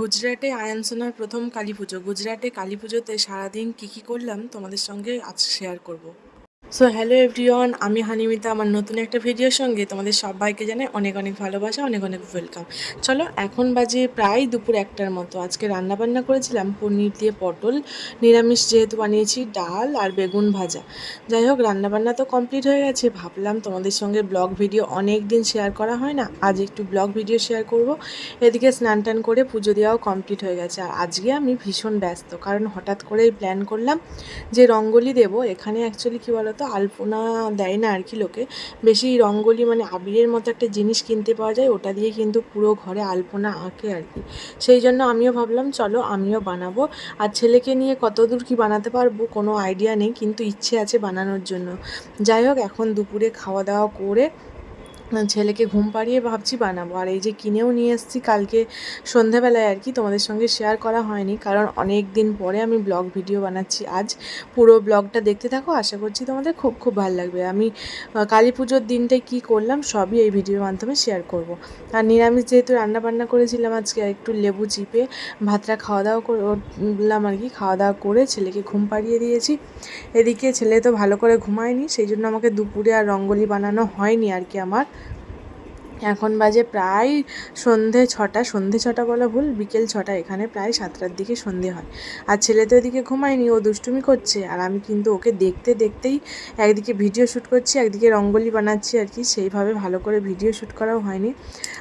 গুজরাটে আয়ানসোনার প্রথম কালী পুজো। গুজরাটে কালী পুজোতে সারাদিন কী করলাম তোমাদের সঙ্গে আজ শেয়ার করব। সো হ্যালো এভরিওয়ান, আমি হানিমিতা। আমার নতুন একটা ভিডিওর সঙ্গে তোমাদের সবাইকে জানাই অনেক অনেক ভালোবাসা, অনেক অনেক ওয়েলকাম। চলো, এখন বাজে প্রায় দুপুর 1টার মতো। আজকে রান্নাবান্না করেছিলাম পনির দিয়ে পটল, নিরামিষ যেহেতু বানিয়েছি, ডাল আর বেগুন ভাজা। যাই হোক, রান্নাবান্না তো কমপ্লিট হয়ে গেছে। ভাবলাম তোমাদের সঙ্গে ব্লগ ভিডিও অনেক দিন শেয়ার করা হয় না, আজ একটু ব্লগ ভিডিও শেয়ার করব। এদিকে স্নান টান করে পুজো দেওয়াও কমপ্লিট হয়ে গেছে। আর আজকে আমি ভীষণ ব্যস্ত, কারণ হঠাৎ করেই প্ল্যান করলাম যে রঙ্গোলি দেবো। এখানে অ্যাকচুয়ালি কী বলো তো, আলপনা দেয় না আর কি লোকে, বেশি রঙ্গোলি মানে আবিরের মতো একটা জিনিস কিনতে পাওয়া যায়, ওটা দিয়ে কিন্তু পুরো ঘরে আলপনা আঁকে আর কি। সেই জন্য আমিও ভাবলাম চলো আমিও বানাবো। আর ছেলেকে নিয়ে কতদূর কি বানাতে পারবো কোনো আইডিয়া নেই, কিন্তু ইচ্ছে আছে বানানোর জন্য। যাই হোক, এখন দুপুরে খাওয়া দাওয়া করে ছেলেকে ঘুম পাড়িয়ে ভাবছি বানাবো। আর এই যে কিনেও নিয়ে এসেছি কালকে সন্ধেবেলায় আর কি, তোমাদের সঙ্গে শেয়ার করা হয়নি, কারণ অনেক দিন পরে আমি ব্লগ ভিডিও বানাচ্ছি আজ। পুরো ব্লগটা দেখতে থাকো, আশা করছি তোমাদের খুব খুব ভালো লাগবে। আমি কালী পুজোর দিনটায় কী করলাম সবই এই ভিডিওর মাধ্যমে শেয়ার করব। আর নিরামিষ যেহেতু রান্নাবান্না করেছিলাম আজকে, একটু লেবু চিপে ভাতটা খাওয়া দাওয়া করলাম আর কি। খাওয়া দাওয়া করে ছেলেকে ঘুম পাড়িয়ে দিয়েছি। এদিকে ছেলে তো ভালো করে ঘুমায়নি, সেই জন্য আমাকে দুপুরে আর রঙ্গোলি বানানো হয়নি আর কি আমার। এখন বাজে প্রায় সন্ধে ছটা বলা ভুল, বিকেল 6টা। এখানে প্রায় 7টার দিকে সন্ধে হয়। আর ছেলে তো এদিকে ঘুমায়নি, ও দুষ্টুমি করছে, আর আমি কিন্তু ওকে দেখতে দেখতেই একদিকে ভিডিও শ্যুট করছি, একদিকে রঙ্গোলি বানাচ্ছি আর কি। সেইভাবে ভালো করে ভিডিও শ্যুট করাও হয়নি।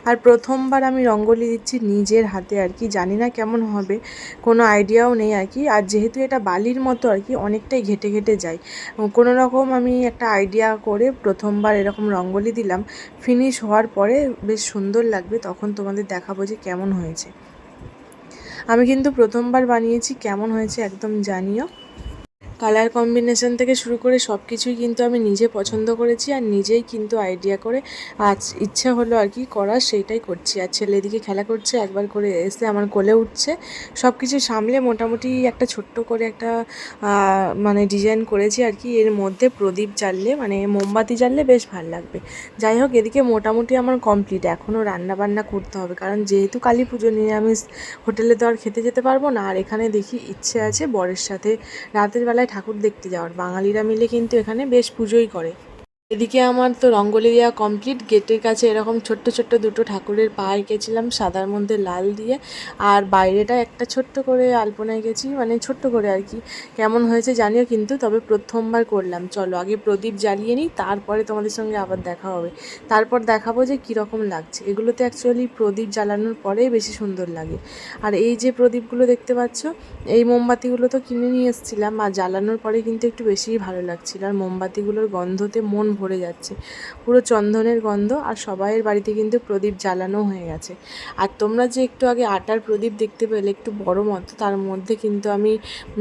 আর প্রথমবার আমি রঙ্গোলি দিচ্ছি নিজের হাতে আর কি, জানি না কেমন হবে, কোনো আইডিয়াও নেই আর কি। আর যেহেতু এটা বালির মতো আর কি, অনেকটাই ঘেটে ঘেটে যায়। কোনো রকম আমি একটা আইডিয়া করে প্রথমবার এরকম রঙ্গোলি দিলাম। ফিনিশ হওয়ার পরে বেশ সুন্দর লাগবে, তখন তোমাদের দেখাবো যে কেমন হয়েছে। আমি কিন্তু প্রথমবার বানিয়েছি, কেমন হয়েছে একদম জানিও। কালার কম্বিনেশন থেকে শুরু করে সব কিছুই কিন্তু আমি নিজে পছন্দ করেছি, আর নিজেই কিন্তু আইডিয়া করে আজ ইচ্ছা হলো আর কি করার, সেইটাই করছি। আর ছেলে দিকে খেলা করছে, একবার করে এসে আমার কোলে উঠছে। সব কিছু সামলে মোটামুটি একটা ছোট্ট করে একটা মানে ডিজাইন করেছি আর কি। এর মধ্যে প্রদীপ জ্বাললে মানে মোমবাতি জ্বাললে বেশ ভালো লাগবে। যাই হোক, এদিকে মোটামুটি আমার কমপ্লিট। এখনও রান্নাবান্না করতে হবে, কারণ যেহেতু কালী পুজো, নিরামিষ হোটেলে তো আর খেতে যেতে পারবো না। আর এখানে দেখি ইচ্ছে আছে বরের সাথে রাতের বেলায় ঠাকুর দেখতে যাওয়ার। বাঙালিরা মিলে কিন্তু এখানে বেশ পুজোই করে। এদিকে আমার তো রঙ্গোলি দেওয়া কমপ্লিট। গেটের কাছে এরকম ছোট্ট ছোট্ট দুটো ঠাকুরের পা এঁকেছিলাম সাদার মধ্যে লাল দিয়ে। আর বাইরেটা একটা ছোট্ট করে আলপনা এঁকেছি, মানে ছোট্ট করে আর কি। কেমন হয়েছে জানিও কিন্তু, তবে প্রথমবার করলাম। চলো আগে প্রদীপ জ্বালিয়ে নিই, তারপরে তোমাদের সঙ্গে আবার দেখা হবে। তারপর দেখাবো যে কীরকম লাগছে। এগুলোতে অ্যাকচুয়ালি প্রদীপ জ্বালানোর পরেই বেশি সুন্দর লাগে। আর এই যে প্রদীপগুলো দেখতে পাচ্ছ, এই মোমবাতিগুলো তো কিনে নিয়ে এসেছিলাম, আর জ্বালানোর পরে কিন্তু একটু বেশিই ভালো লাগছিল। আর মোমবাতিগুলোর গন্ধতে মন ভরে যাচ্ছে, পুরো চন্দনের গন্ধ। আর সবাইয়ের বাড়িতে কিন্তু প্রদীপ জ্বালানো হয়ে গেছে। আর তোমরা যে একটু আগে আটার প্রদীপ দেখতে পেলে, একটু বড় মতো, তার মধ্যে কিন্তু আমি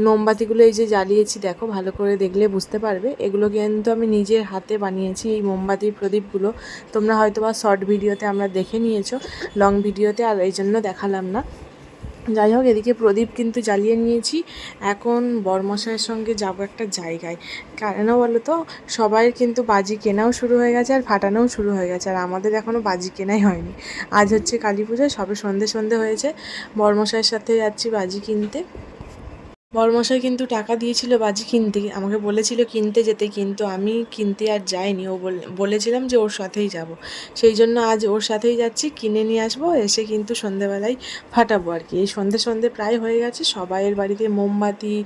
মোমবাতিগুলো এই যে জ্বালিয়েছি, দেখো ভালো করে দেখলে বুঝতে পারবে। এগুলো কিন্তু আমি নিজের হাতে বানিয়েছি, এই মোমবাতির প্রদীপগুলো। তোমরা হয়তো বা শর্ট ভিডিওতে আমরা দেখে নিয়েছো, লং ভিডিওতে আর এই জন্য দেখালাম না। যাই হোক, এদিকে প্রদীপ কিন্তু জ্বালিয়ে নিয়েছি। এখন বরমশাইয়ের সঙ্গে যাব একটা জায়গায়। কেন বলো তো, সবাইয়ের কিন্তু বাজি কেনাও শুরু হয়ে গেছে আর ফাটানোও শুরু হয়ে গেছে, আর আমাদের এখনও বাজি কেনাই হয়নি। আজ হচ্ছে কালী পুজো, সবে সন্ধে হয়েছে। বরমশাইয়ের সাথে যাচ্ছি বাজি কিনতে। বরমশাই কিন্তু টাকা দিয়েছিল বাজি কিনতে, আমাকে বলেছিল কিনতে যেতে, কিন্তু আমি কিনতে আর যাইনি। ও বলেছিলাম যে ওর সাথেই যাব, সেই জন্য আজ ওর সাথেই যাচ্ছি। কিনে নিয়ে আসবো, এসে কিন্তু সন্ধেবেলায় ফাটাবো আর কি। এই সন্ধে প্রায় হয়ে গেছে, সবাইয়ের বাড়িতে মোমবাতি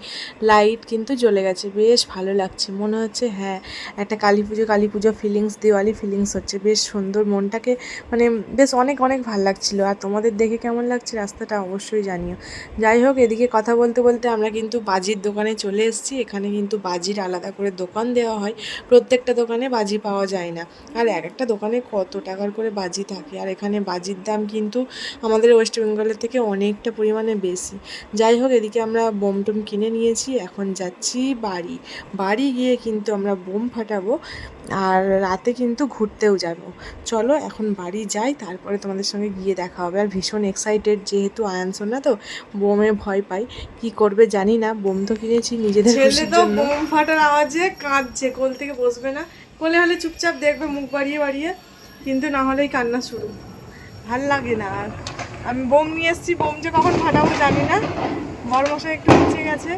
লাইট কিন্তু জ্বলে গেছে, বেশ ভালো লাগছে। মনে হচ্ছে হ্যাঁ, একটা কালী পুজো ফিলিংস, দিওয়ালি ফিলিংস হচ্ছে। বেশ সুন্দর, মনটাকে মানে বেশ অনেক অনেক ভালো লাগছিলো। আর তোমাদের দেখে কেমন লাগছে রাস্তাটা অবশ্যই জানিও। যাই হোক, এদিকে কথা বলতে বলতে আমরা কিন্তু বাজির দোকানে চলে এসেছি। এখানে কিন্তু বাজির আলাদা করে দোকান দেওয়া হয়, প্রত্যেকটা দোকানে বাজি পাওয়া যায় না। আর এক একটা দোকানে কত টাকার করে বাজি থাকে, আর এখানে বাজির দাম কিন্তু আমাদের ওয়েস্ট বেঙ্গলের থেকে অনেকটা পরিমাণে বেশি। যাই হোক, এদিকে আমরা বোম টোম কিনে নিয়েছি, এখন যাচ্ছি বাড়ি গিয়ে কিন্তু আমরা বোম ফাটাবো, আর রাতে কিন্তু ঘুরতেও যাব। চলো এখন বাড়ি যাই, তারপরে তোমাদের সঙ্গে গিয়ে দেখা হবে। আর ভীষণ এক্সাইটেড, যেহেতু আয়ানসোনা তো বোমে ভয় পাই, কি করবে জানি না। বোম তো কিনেছি নিজেদের খুশির জন্য। বোম ফাটার আওয়াজে কাঁদছে, কোল থেকে বসবে না। কোলে হলে চুপচাপ দেখবে মুখ বাড়িয়ে বাড়িয়ে, কিন্তু না হলেই কান্না শুরু। ভাল লাগে না। আর আমি বোম নিয়ে এসেছি, বোম যে কখন ফাটাবো জানি না। বড় মশাই একটু নিচে গেছে।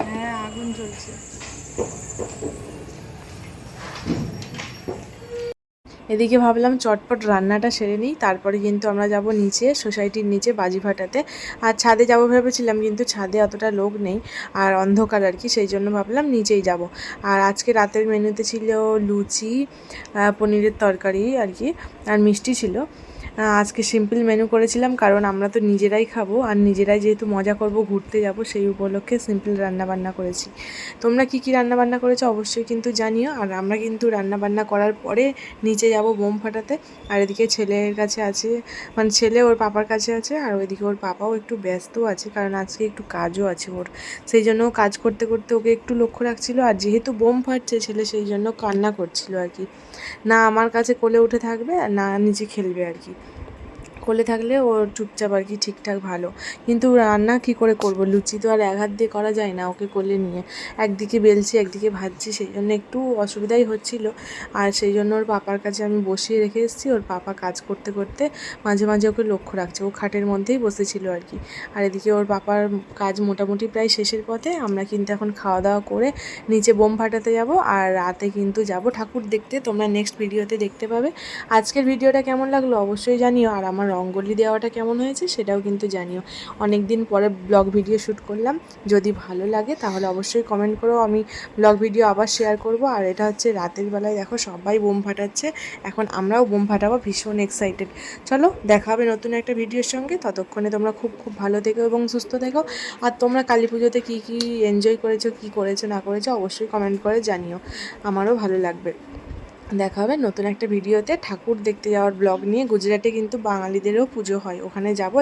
হ্যাঁ, আগুন জ্বলছে। এদিকে ভাবলাম চটপট রান্নাটা সেরে নিই, তারপরে কিন্তু আমরা যাব নিচে, সোসাইটির নিচে বাজি ফাটাতে। আর ছাদে যাব ভেবেছিলাম, কিন্তু ছাদে অতটা লোক নেই আর অন্ধকার আর কি, সেই জন্য ভাবলাম নিচেই যাব। আর আজকে রাতের মেনুতে ছিল লুচি, পনিরের তরকারি আর কি, আর মিষ্টি ছিল। আজকে সিম্পল মেনু করেছিলাম, কারণ আমরা তো নিজেরাই খাবো, আর নিজেরাই যেহেতু মজা করব, ঘুরতে যাব, সেই উপলক্ষে সিম্পল রান্নাবান্না করেছি। তোমরা কি কি রান্নাবান্না করেছো অবশ্যই কিন্তু জানিও। আর আমরা কিন্তু রান্নাবান্না করার পরে নিচে যাব বোম ফাটাতে। আর এদিকে ছেলের কাছে আছে, মানে ছেলে ওর পাপার কাছে আছে, আর ওইদিকে ওর পাপাও একটু ব্যস্ত আছে, কারণ আজকে একটু কাজও আছে ওর, সেই জন্য কাজ করতে করতে ওকে একটু লক্ষ্য রাখছিল। আর যেহেতু বোম ফাটছে ছেলে, সেই জন্য কান্না করছিল আর কি, না আমার কাছে কোলে উঠে থাকবে আর না নিচে খেলবে আর কি। কোলে থাকলে ওর চুপচাপ আর কি ঠিকঠাক ভালো। কিন্তু রান্না কি করে করব, লুচি তো আর এক হাত দিয়ে করা যায় না ওকে কোলে নিয়ে, একদিকে বেলছি একদিকে ভাজছি, সেই জন্য একটু অসুবিধাই হচ্ছিল। আর সেই জন্য ওর পাপার কাছে আমি বসিয়ে রেখে এসেছি, ওর পাপা কাজ করতে করতে মাঝে মাঝে ওকে লক্ষ্য রাখছে, ও খাটের মধ্যেই বসেছিল আর কি। আর এদিকে ওর পাপার কাজ মোটামুটি প্রায় শেষের পথে, আমরা কিন্তু এখন খাওয়া দাওয়া করে নিচে বোম ফাটাতে যাব, আর রাতে কিন্তু যাব ঠাকুর দেখতে, তোমরা নেক্সট ভিডিওতে দেখতে পাবে। আজকের ভিডিওটা কেমন লাগলো অবশ্যই জানিও, আর আমার রঙ্গোলি দেওয়াটা কেমন হয়েছে সেটাও কিন্তু জানিও। অনেক দিন পরে ব্লগ ভিডিও শ্যুট করলাম, যদি ভালো লাগে তাহলে অবশ্যই কমেন্ট করো, আমি ব্লগ ভিডিও আবার শেয়ার করব। আর এটা হচ্ছে রাতের বেলায়, দেখো সবাই বোম ফাটাচ্ছে, এখন আমরাও বোম ফাটাবো, ভীষণ এক্সাইটেড। চলো দেখা হবে নতুন একটা ভিডিওর সঙ্গে, ততক্ষণে তোমরা খুব খুব ভালো থেকো এবং সুস্থ থেকো। আর তোমরা কালী পুজোতে কী কী এনজয় করেছো, কী করেছো না করেছো অবশ্যই কমেন্ট করে জানিও, আমারও ভালো লাগবে। দেখা হবে নতুন একটা ভিডিওতে ঠাকুর দেখতে যাওয়ার ব্লগ নিয়ে। গুজরাটে কিন্তু বাঙালিদেরও পুজো হয়, ওখানে যাব।